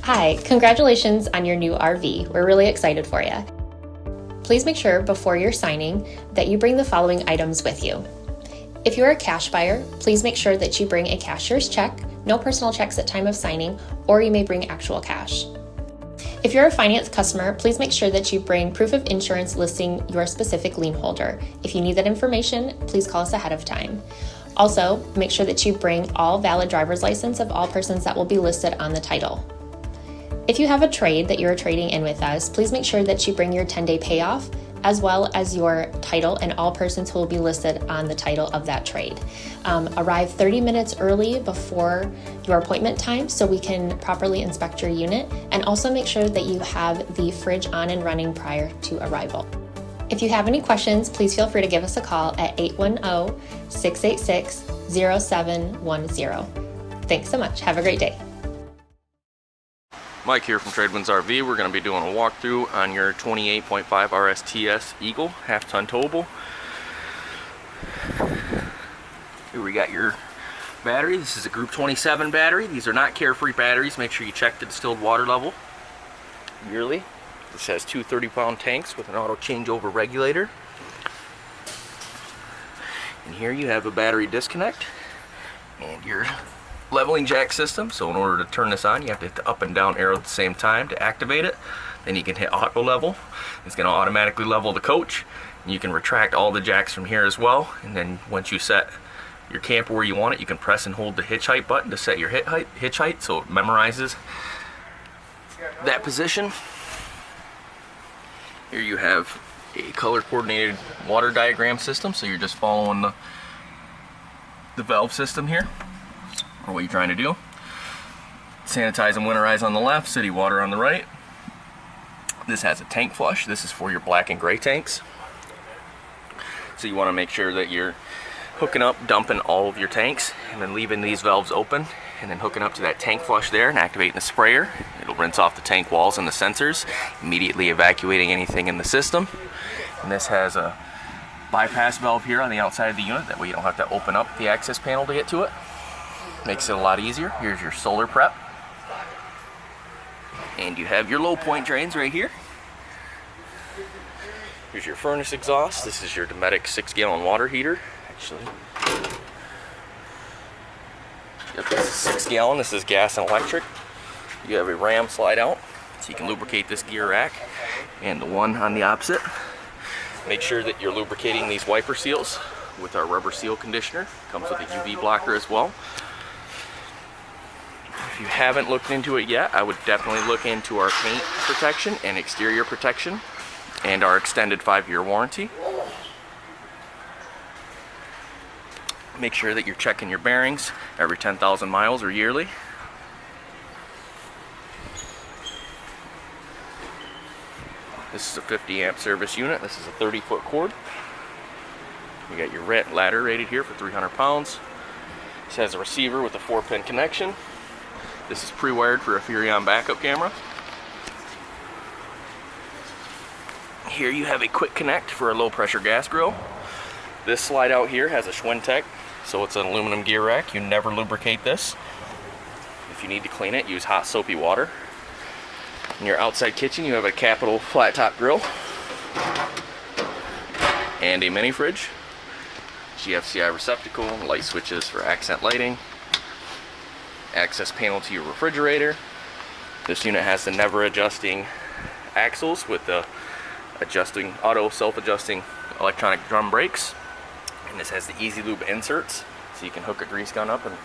Hi, congratulations on your new RV. We're really excited for you. Please make sure before you're signing that you bring the following items with you. If you're a cash buyer, please make sure that you bring a cashier's check, no personal checks at time of signing, or you may bring actual cash. If you're a finance customer, please make sure that you bring proof of insurance listing your specific lien holder. If you need that information, please call us ahead of time. Also, make sure that you bring all valid driver's license of all persons that will be listed on the title. If you have a trade that you're trading in with us, please make sure that you bring your 10-day payoff as well as your title and all persons who will be listed on the title of that trade. Arrive 30 minutes early before your appointment time so we can properly inspect your unit, and also make sure that you have the fridge on and running prior to arrival. If you have any questions, please feel free to give us a call at 810-686-0710. Thanks so much. Have a great day. Mike here from TradeWinds RV. We're going to be doing a walkthrough on your 28.5 RSTS Eagle half-ton towable. Here we got your battery. This is a Group 27 battery. These are not Carefree batteries. Make sure you check the distilled water level yearly. This has two 30-pound tanks with an auto changeover regulator. And here you have a battery disconnect and your leveling jack system. So in order to turn this on, you have to hit the up and down arrow at the same time to activate it. Then you can hit auto level. It's going to automatically level the coach. And you can retract all the jacks from here as well. And then once you set your camper where you want it, you can press and hold the hitch height button to set your hitch height so it memorizes that position. Here you have a color coordinated water diagram system, so you're just following the valve system here, or what you're trying to do. Sanitize and winterize on the left, city water on the right. This has a tank flush. This is for your black and gray tanks. So you want to make sure that you're hooking up, dumping all of your tanks, and then leaving these valves open, and then hooking up to that tank flush there and activating the sprayer. It'll rinse off the tank walls and the sensors, immediately evacuating anything in the system. And this has a bypass valve here on the outside of the unit, that way you don't have to open up the access panel to get to it. Makes it a lot easier. Here's your solar prep. And you have your low point drains right here. Here's your furnace exhaust. This is your Dometic 6-gallon water heater. Actually, yep, this is 6-gallon. This is gas and electric. You have a ram slide out, so you can lubricate this gear rack and the one on the opposite. Make sure that you're lubricating these wiper seals with our rubber seal conditioner. Comes with a UV blocker as well. If you haven't looked into it yet, I would definitely look into our paint protection and exterior protection and our extended 5-year warranty. Make sure that you're checking your bearings every 10,000 miles or yearly. This is a 50 amp service unit. This is a 30-foot cord. You got your ladder rated here for 300 pounds. This has a receiver with a 4-pin connection. This is pre-wired for a Furrion backup camera. Here you have a quick connect for a low pressure gas grill. This slide out here has a Schwintek, so it's an aluminum gear rack. You never lubricate this. If you need to clean it, use hot soapy water. In your outside kitchen, you have a Capital flat top grill and a mini fridge. GFCI receptacle, light switches for accent lighting, access panel to your refrigerator. This unit has the never adjusting axles with the auto self-adjusting electronic drum brakes. And this has the Easy Lube inserts, so you can hook a grease gun up and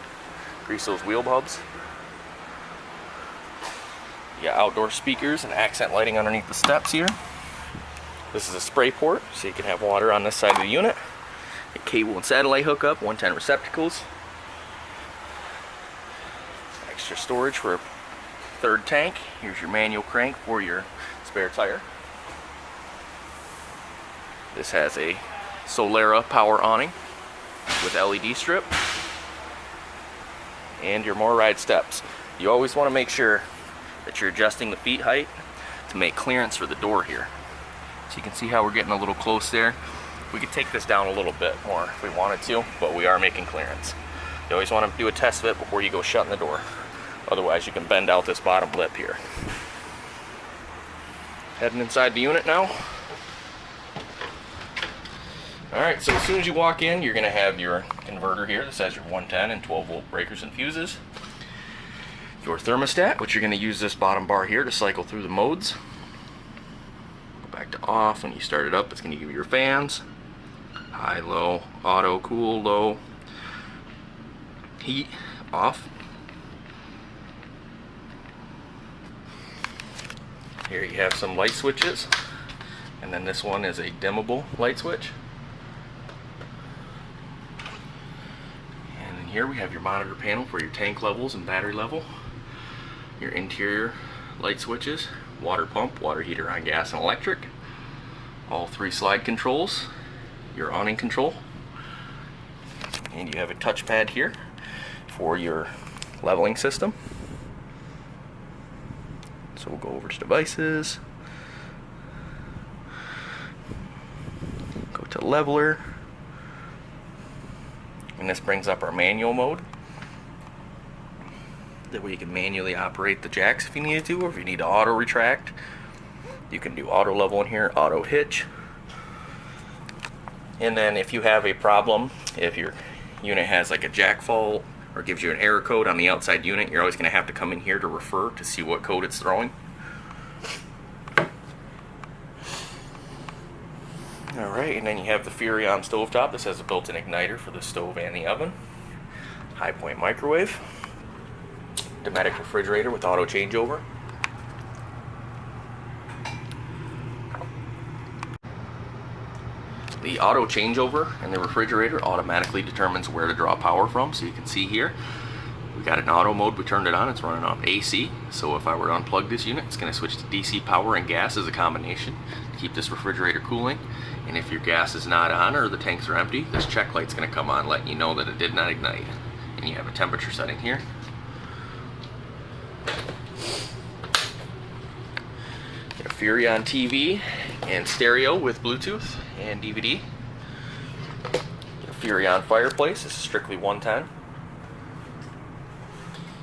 grease those wheel hubs. You got outdoor speakers and accent lighting underneath the steps here. This is a spray port, so you can have water on this side of the unit. A cable and satellite hookup, 110 receptacles. Extra storage for a third tank. Here's your manual crank for your spare tire. This has a Solera power awning with LED strip and your motorized steps. You always want to make sure that you're adjusting the feet height to make clearance for the door here. So you can see how we're getting a little close there. We could take this down a little bit more if we wanted to, but we are making clearance. You always want to do a test fit before you go shutting the door. Otherwise you can bend out this bottom lip here. Heading inside the unit now. Alright, so as soon as you walk in, you're going to have your inverter here. This has your 110 and 12 volt breakers and fuses. Your thermostat, which you're going to use this bottom bar here to cycle through the modes. Go back to off. When you start it up, it's going to give you your fans. High, low, auto, cool, low, heat, off. Here you have some light switches. And then this one is a dimmable light switch. Here we have your monitor panel for your tank levels and battery level, your interior light switches, water pump, water heater on gas and electric, all 3 slide controls, your awning control, and you have a touchpad here for your leveling system. So we'll go over to devices, go to leveler. And this brings up our manual mode. That way you can manually operate the jacks if you needed to, or if you need to auto retract. You can do auto level in here, auto hitch. And then if you have a problem, if your unit has like a jack fault or gives you an error code on the outside unit, you're always going to have to come in here to refer to see what code it's throwing. Alright, and then you have the Furrion stovetop. This has a built-in igniter for the stove and the oven. High point microwave. Dometic refrigerator with auto changeover. The auto changeover in the refrigerator automatically determines where to draw power from. So you can see here, we got an auto mode, we turned it on, it's running off AC. So if I were to unplug this unit, it's going to switch to DC power and gas as a combination to keep this refrigerator cooling. And if your gas is not on or the tanks are empty, this check light's going to come on letting you know that it did not ignite. And you have a temperature setting here. Get a Furrion TV and stereo with Bluetooth and DVD. Get a Furrion fireplace, this is strictly 110.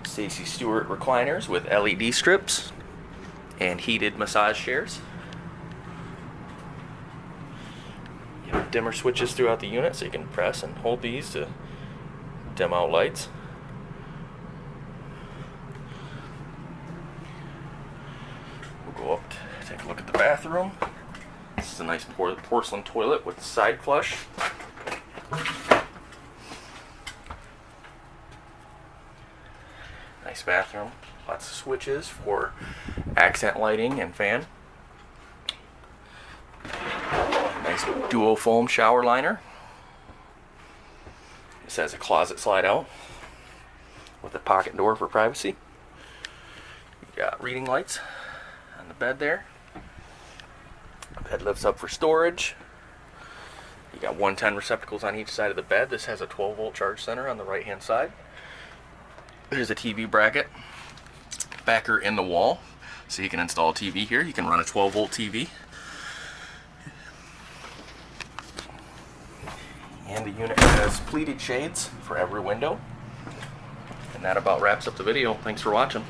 Stacy Stewart recliners with LED strips and heated massage chairs. You have dimmer switches throughout the unit, so you can press and hold these to dim out lights. We'll go up to take a look at the bathroom. This is a nice porcelain toilet with side flush. Nice bathroom, lots of switches for accent lighting and fan. Nice duo foam shower liner. This has a closet slide out with a pocket door for privacy. You got reading lights on the bed there. The bed lifts up for storage. You got 110 receptacles on each side of the bed. This has a 12 volt charge center on the right hand side. Here's a TV bracket backer in the wall, so you can install a TV here. You can run a 12 volt TV. And the unit has pleated shades for every window. And that about wraps up the video. Thanks for watching.